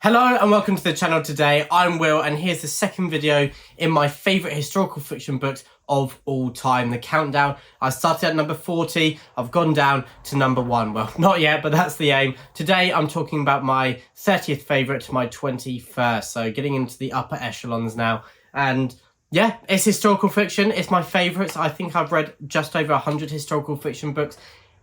Hello and welcome to the channel today. I'm Will and here's the second video in my favourite historical fiction books of all time. The countdown. I started at number 40, I've gone down to number 1. Well, not yet, but that's the aim. Today I'm talking about my 30th favourite to my 21st, so getting into the upper echelons now. And yeah, it's historical fiction, it's my favourites. I think I've read just over 100 historical fiction books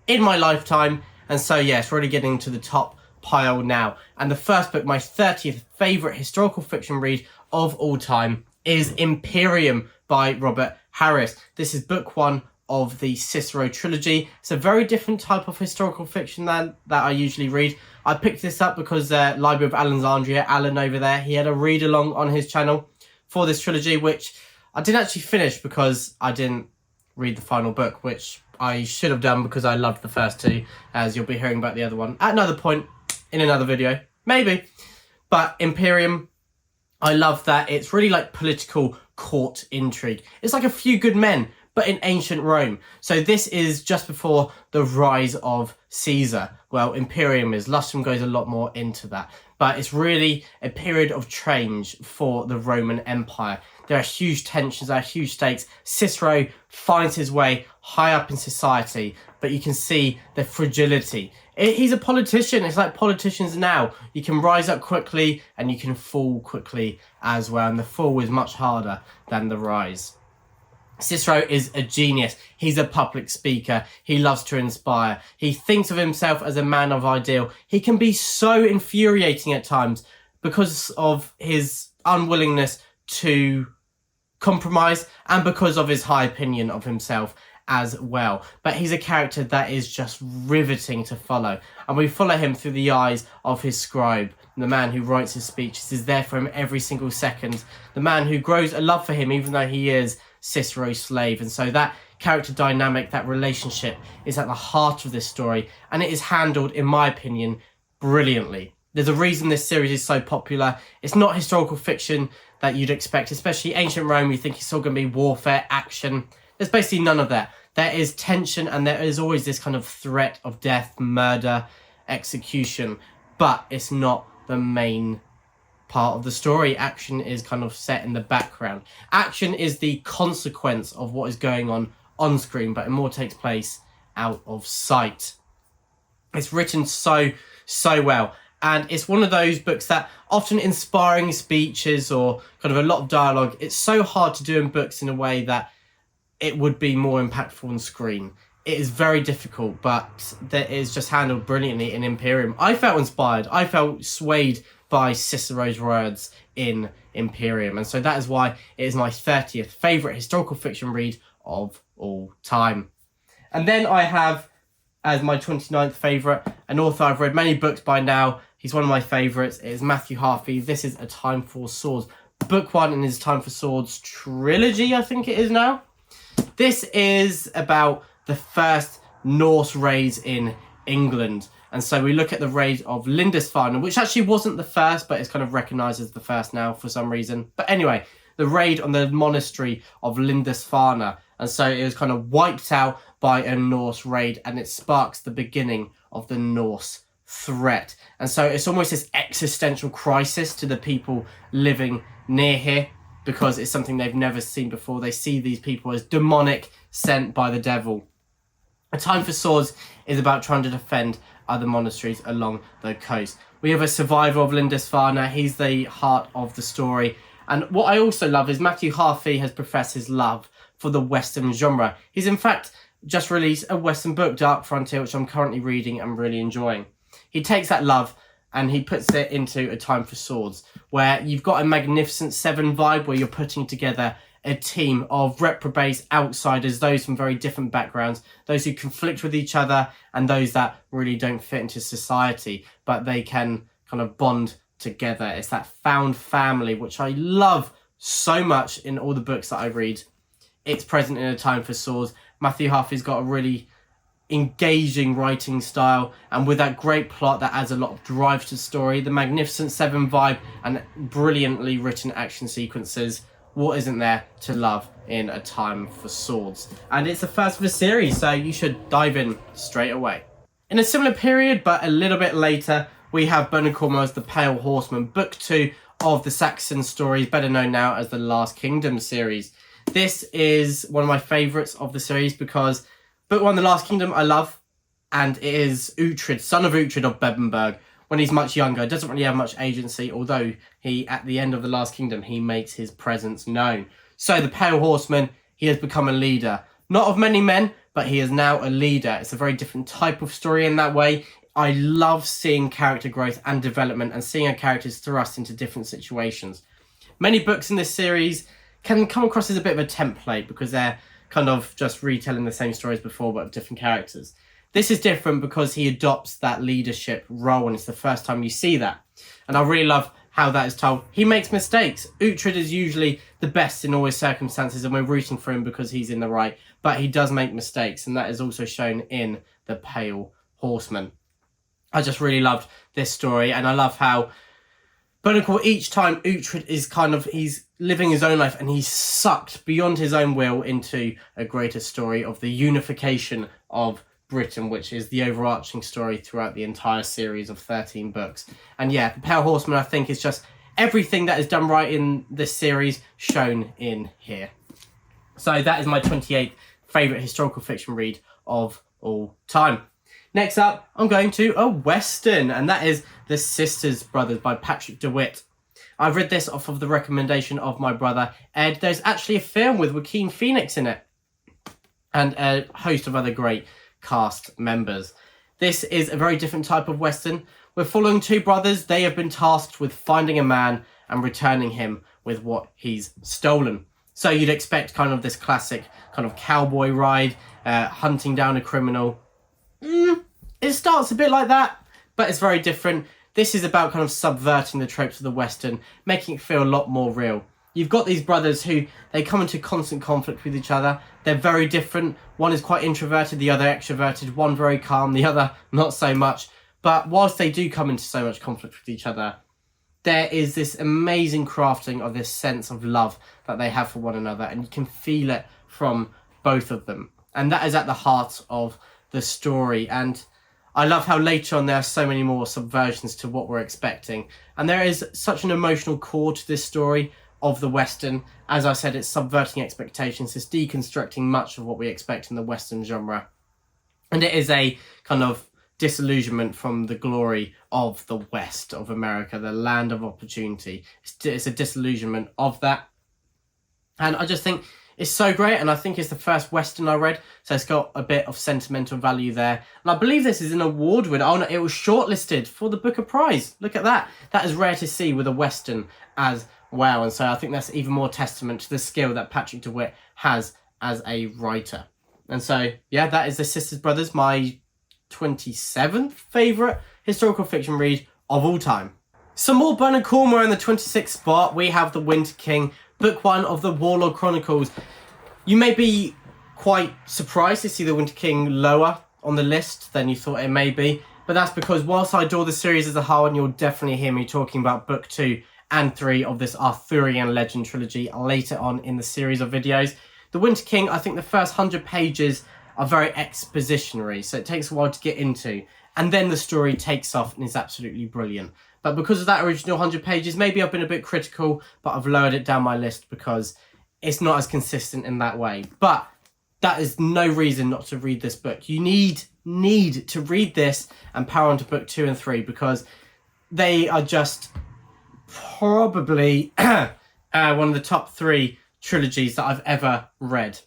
in my lifetime, and so yeah, it's really getting to the top pile now. And the first book, my 30th favourite historical fiction read of all time, is Imperium by Robert Harris. This is book 1 of the Cicero trilogy. It's a very different type of historical fiction than that I usually read. I picked this up because Library of Alexandria, Alan over there, he had a read along on his channel for this trilogy, which I didn't actually finish because I didn't read the final book, which I should have done because I loved the first two, as you'll be hearing about the other one at another point in another video, maybe. But Imperium, I love that. It's really like political court intrigue. It's like A Few Good Men, but in ancient Rome. So this is just before the rise of Caesar. Well, Imperium is. Lustrum goes a lot more into that. But it's really a period of change for the Roman Empire. There are huge tensions, there are huge stakes. Cicero finds his way high up in society, but you can see the fragility. He's a politician. It's like politicians now. You can rise up quickly and you can fall quickly as well. And the fall is much harder than the rise. Cicero is a genius. He's a public speaker. He loves to inspire. He thinks of himself as a man of ideal. He can be so infuriating at times because of his unwillingness to compromise and because of his high opinion of himself as well. But he's a character that is just riveting to follow. And we follow him through the eyes of his scribe, the man who writes his speeches, is there for him every single second. The man who grows a love for him even though he is Cicero's slave. And so that character dynamic, that relationship, is at the heart of this story, and it is handled, in my opinion, brilliantly. There's a reason this series is so popular. It's not historical fiction that you'd expect, especially ancient Rome. You think it's all going to be warfare, action. There's basically none of that. There is tension and there is always this kind of threat of death, murder, execution, but it's not the main part of the story. Action is kind of set in the background. Action is the consequence of what is going on screen, but it more takes place out of sight. It's written so well, and it's one of those books that often inspiring speeches or kind of a lot of dialogue, it's so hard to do in books in a way that it would be more impactful on screen. It is very difficult, but that is just handled brilliantly in Imperium. I felt inspired. I felt swayed by Cicero's words in Imperium. And so that is why it is my 30th favourite historical fiction read of all time. And then I have, as my 29th favourite, an author I've read many books by now. He's one of my favourites. It is Matthew Harvey. This is A Time for Swords. Book 1 in his Time for Swords trilogy, I think it is now. This is about the first Norse raids in England. And so we look at the raid of Lindisfarne, which actually wasn't the first, but it's kind of recognised as the first now for some reason. But anyway, the raid on the monastery of Lindisfarne. And so it was kind of wiped out by a Norse raid, and it sparks the beginning of the Norse threat. And so it's almost this existential crisis to the people living near here, because it's something they've never seen before. They see these people as demonic, sent by the devil. A Time for Swords is about trying to defend other monasteries along the coast. We have a survivor of Lindisfarne. He's the heart of the story. And what I also love is Matthew Harvey has professed his love for the Western genre. He's in fact just released a Western book, Dark Frontier, which I'm currently reading and really enjoying. He takes that love and he puts it into A Time for Swords, where you've got a Magnificent Seven vibe, where you're putting together a team of reprobates, outsiders, those from very different backgrounds, those who conflict with each other, and those that really don't fit into society, but they can kind of bond together. It's that found family, which I love so much in all the books that I read. It's present in A Time for Swords. Matthew Harvey's got a really engaging writing style, and with that great plot that adds a lot of drive to the story, the Magnificent Seven vibe, and brilliantly written action sequences. What isn't there to love in A Time for Swords? And it's the first of a series, so you should dive in straight away. In a similar period, but a little bit later, we have Bernard Cornwell's The Pale Horseman, book 2 of the Saxon stories, better known now as the Last Kingdom series. This is one of my favourites of the series because book 1, The Last Kingdom, I love, and it is Uhtred, son of Uhtred of Bebbanburg, when he's much younger, doesn't really have much agency, although he, at the end of The Last Kingdom, he makes his presence known. So the Pale Horseman, he has become a leader. Not of many men, but he is now a leader. It's a very different type of story in that way. I love seeing character growth and development and seeing our characters thrust into different situations. Many books in this series can come across as a bit of a template because they're kind of just retelling the same stories before but with different characters. This is different because he adopts that leadership role and it's the first time you see that. And I really love how that is told. He makes mistakes. Uhtred is usually the best in all his circumstances and we're rooting for him because he's in the right. But he does make mistakes and that is also shown in The Pale Horseman. I just really loved this story and I love how each time Uhtred is he's living his own life and he's sucked beyond his own will into a greater story of the unification of Britain, which is the overarching story throughout the entire series of 13 books. And yeah, The Pale Horseman, I think, is just everything that is done right in this series shown in here. So that is my 28th favourite historical fiction read of all time. Next up, I'm going to a Western, and that is The Sisters Brothers by Patrick DeWitt. I've read this off of the recommendation of my brother Ed. There's actually a film with Joaquin Phoenix in it and a host of other great cast members. This is a very different type of Western. We're following two brothers. They have been tasked with finding a man and returning him with what he's stolen. So you'd expect kind of this classic kind of cowboy ride, hunting down a criminal. It starts a bit like that, but it's very different. This is about kind of subverting the tropes of the Western, making it feel a lot more real. You've got these brothers who, they come into constant conflict with each other. They're very different. One is quite introverted, the other extroverted. One very calm, the other not so much. But whilst they do come into so much conflict with each other, there is this amazing crafting of this sense of love that they have for one another. And you can feel it from both of them. And that is at the heart of the story. And I love how later on there are so many more subversions to what we're expecting. And there is such an emotional core to this story of the Western. As I said, it's subverting expectations. It's deconstructing much of what we expect in the Western genre. And it is a kind of disillusionment from the glory of the West of America, the land of opportunity. It's a disillusionment of that. And I just think it's so great, and I think it's the first Western I read, so it's got a bit of sentimental value there. And I believe this is an award winner. Oh no, it was shortlisted for the Booker Prize. Look at that. That is rare to see with a Western as well, and so I think that's even more testament to the skill that Patrick DeWitt has as a writer. And so, yeah, that is The Sisters Brothers, my 27th favourite historical fiction read of all time. Some more Bernard Cornwell in the 26th spot. We have The Winter King, book 1 of the Warlord Chronicles. You may be quite surprised to see The Winter King lower on the list than you thought it may be, but that's because whilst I adore the series as a whole, and you'll definitely hear me talking about book 2 and 3 of this Arthurian legend trilogy later on in the series of videos, The Winter King, I think the first 100 pages are very expositionary, so it takes a while to get into, and then the story takes off and is absolutely brilliant. But because of that original 100 pages, maybe I've been a bit critical, but I've lowered it down my list because it's not as consistent in that way. But that is no reason not to read this book. You need to read this and power on to book 2 and 3 because they are just probably one of the top 3 trilogies that I've ever read.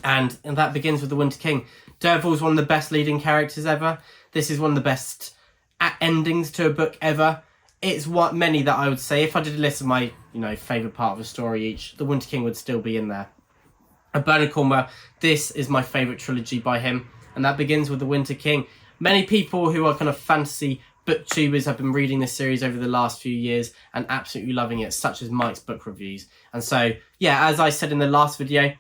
And that begins with The Winter King. Dervahl's one of the best leading characters ever. This is one of the best endings to a book ever. It's what many that I would say, if I did a list of my, favourite part of a story each, The Winter King would still be in there. And Bernard Cornwell, this is my favourite trilogy by him, and that begins with The Winter King. Many people who are kind of fantasy booktubers have been reading this series over the last few years and absolutely loving it, such as Mike's book reviews. And so, yeah, as I said in the last video,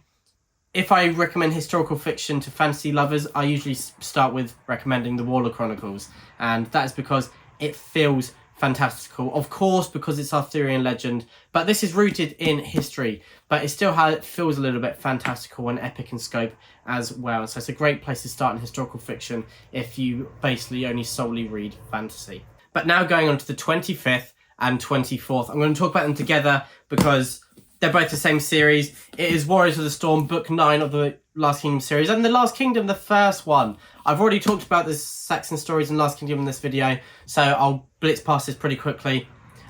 if I recommend historical fiction to fantasy lovers, I usually start with recommending the Warlord Chronicles. And that is because it feels fantastical. Of course, because it's Arthurian legend, but this is rooted in history. But it still feels a little bit fantastical and epic in scope as well. So it's a great place to start in historical fiction if you basically only solely read fantasy. But now going on to the 25th and 24th. I'm going to talk about them together because they're both the same series. It is Warriors of the Storm, book 9 of the Last Kingdom series, and the Last Kingdom, the first one. I've already talked about the Saxon stories and Last Kingdom in this video, so I'll blitz past this pretty quickly.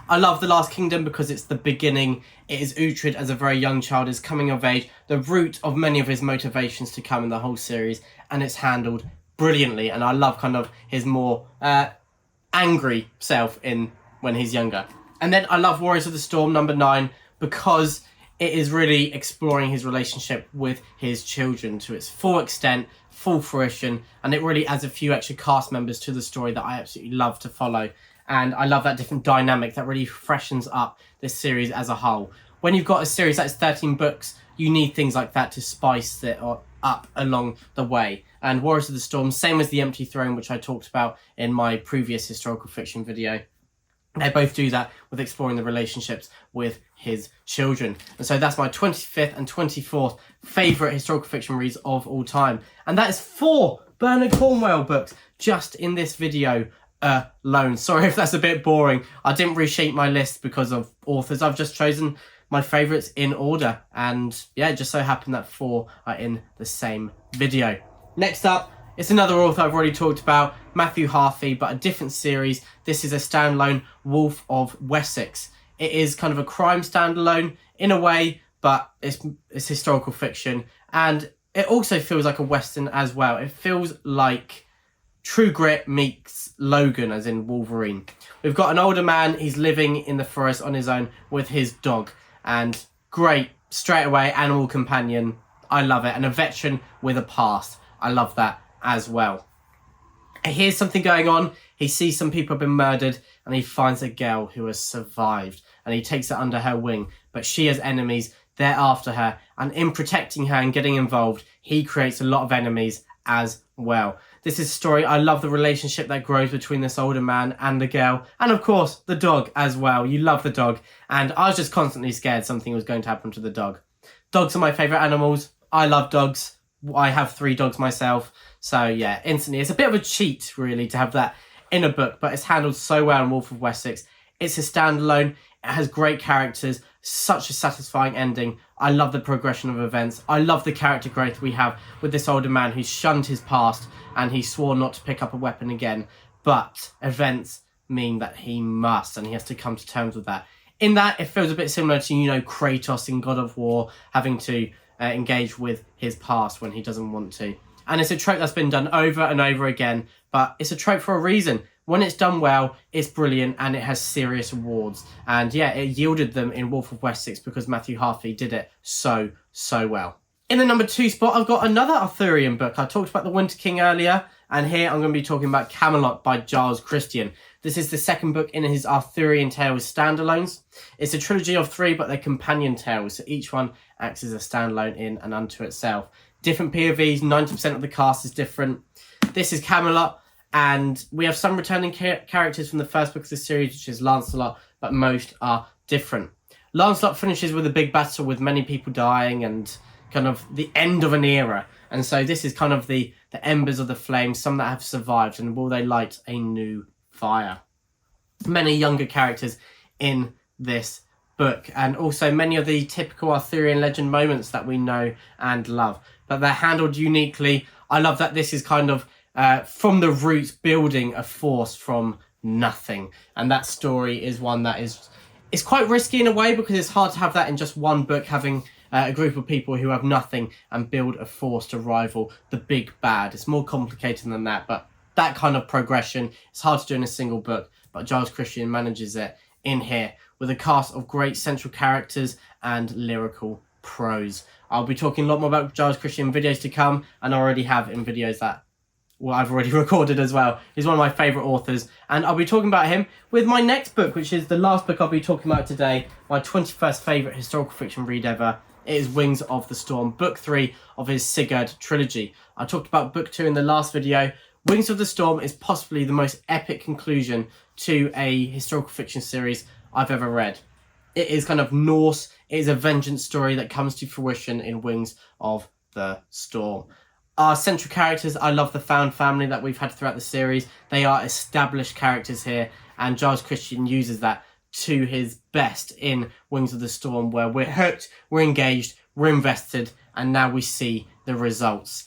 I love the Last Kingdom because it's the beginning. It is Uhtred as a very young child, is coming of age, the root of many of his motivations to come in the whole series, and it's handled brilliantly. And I love kind of his more angry self in when he's younger. And then I love Warriors of the Storm, number 9, because it is really exploring his relationship with his children to its full extent, full fruition, and it really adds a few extra cast members to the story that I absolutely love to follow. And I love that different dynamic that really freshens up this series as a whole. When you've got a series that's 13 books, you need things like that to spice it up along the way. And Warriors of the Storm, same as The Empty Throne, which I talked about in my previous historical fiction video. They both do that with exploring the relationships with his children. And so that's my 25th and 24th favourite historical fiction reads of all time. And that is 4 Bernard Cornwell books just in this video alone. Sorry if that's a bit boring. I didn't reshape my list because of authors. I've just chosen my favourites in order. And yeah, it just so happened that 4 are in the same video. Next up, it's another author I've already talked about, Matthew Harvey, but a different series. This is a standalone, Wolf of Wessex. It is kind of a crime standalone in a way, but it's historical fiction. And it also feels like a Western as well. It feels like True Grit meets Logan, as in Wolverine. We've got an older man, he's living in the forest on his own with his dog. And great, straight away, animal companion. I love it. And a veteran with a past. I love that as well. He hears something going on. He sees some people have been murdered, and he finds a girl who has survived, and he takes her under her wing. But she has enemies. They're after her, and in protecting her and getting involved, he creates a lot of enemies as well. This is a story. I love the relationship that grows between this older man and the girl, and of course the dog as well. You love the dog, and I was just constantly scared something was going to happen to the dog. Dogs are my favourite animals. I love dogs. I have 3 dogs myself. So yeah, instantly. It's a bit of a cheat, really, to have that in a book, but it's handled so well in Wolf of Wessex. It's a standalone. It has great characters. Such a satisfying ending. I love the progression of events. I love the character growth we have with this older man who's shunned his past and he swore not to pick up a weapon again. But events mean that he must, and he has to come to terms with that. In that, it feels a bit similar to, Kratos in God of War having to engage with his past when he doesn't want to. And it's a trope that's been done over and over again, but it's a trope for a reason. When it's done well, it's brilliant and it has serious awards. And yeah, it yielded them in Wolf of Wessex because Matthew Harvey did it so well. In the number 2 spot, I've got another Arthurian book. I talked about The Winter King earlier, and here I'm going to be talking about Camelot by Giles Christian. This is the second book in his Arthurian Tales standalones. It's a trilogy of 3, but they're companion tales, so each one acts as a standalone in and unto itself. Different POVs, 90% of the cast is different. This is Camelot, and we have some returning characters from the first book of the series, which is Lancelot, but most are different. Lancelot finishes with a big battle with many people dying and kind of the end of an era. And so this is kind of the embers of the flame, some that have survived, and will they light a new fire? Many younger characters in this book, and also many of the typical Arthurian legend moments that we know and love, but they're handled uniquely. I love that this is kind of from the roots building a force from nothing, and that story is one that is quite risky in a way because it's hard to have that in just one book, having a group of people who have nothing and build a force to rival the big bad. It's more complicated than that, but that kind of progression, it's hard to do in a single book, but Giles Christian manages it in here with a cast of great central characters and lyrical prose. I'll be talking a lot more about Giles Christian in videos to come, and I already have in videos that I've already recorded as well. He's one of my favourite authors, and I'll be talking about him with my next book, which is the last book I'll be talking about today, my 21st favourite historical fiction read ever. It is Wings of the Storm, book 3 of his Sigurd trilogy. I talked about book 2 in the last video. Wings of the Storm is possibly the most epic conclusion to a historical fiction series I've ever read. It is kind of Norse. It is a vengeance story that comes to fruition in Wings of the Storm. Our central characters, I love the found family that we've had throughout the series. They are established characters here, and Giles Christian uses that to his best in Wings of the Storm, where we're hooked, we're engaged, we're invested, and now we see the results.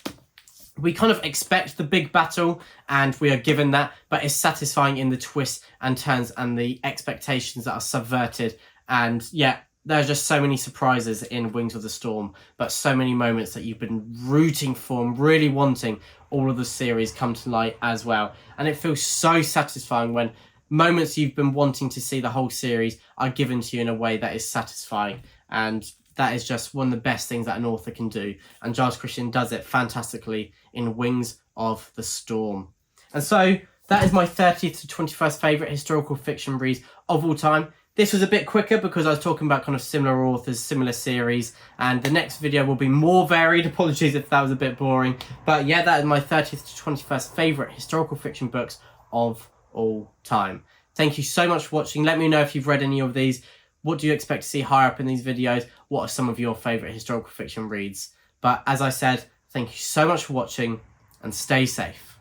We kind of expect the big battle, and we are given that, but it's satisfying in the twists and turns and the expectations that are subverted. And yeah, there's just so many surprises in Wings of the Storm, but so many moments that you've been rooting for and really wanting all of the series come to light as well. And it feels so satisfying when moments you've been wanting to see the whole series are given to you in a way that is satisfying. And that is just one of the best things that an author can do. And Giles Christian does it fantastically in Wings of the Storm. And so that is my 30th to 21st favourite historical fiction reads of all time. This was a bit quicker because I was talking about kind of similar authors, similar series, and the next video will be more varied. Apologies if that was a bit boring. But yeah, that is my 30th to 21st favourite historical fiction books of all time. Thank you so much for watching. Let me know if you've read any of these. What do you expect to see higher up in these videos? What are some of your favourite historical fiction reads? But as I said, thank you so much for watching and stay safe.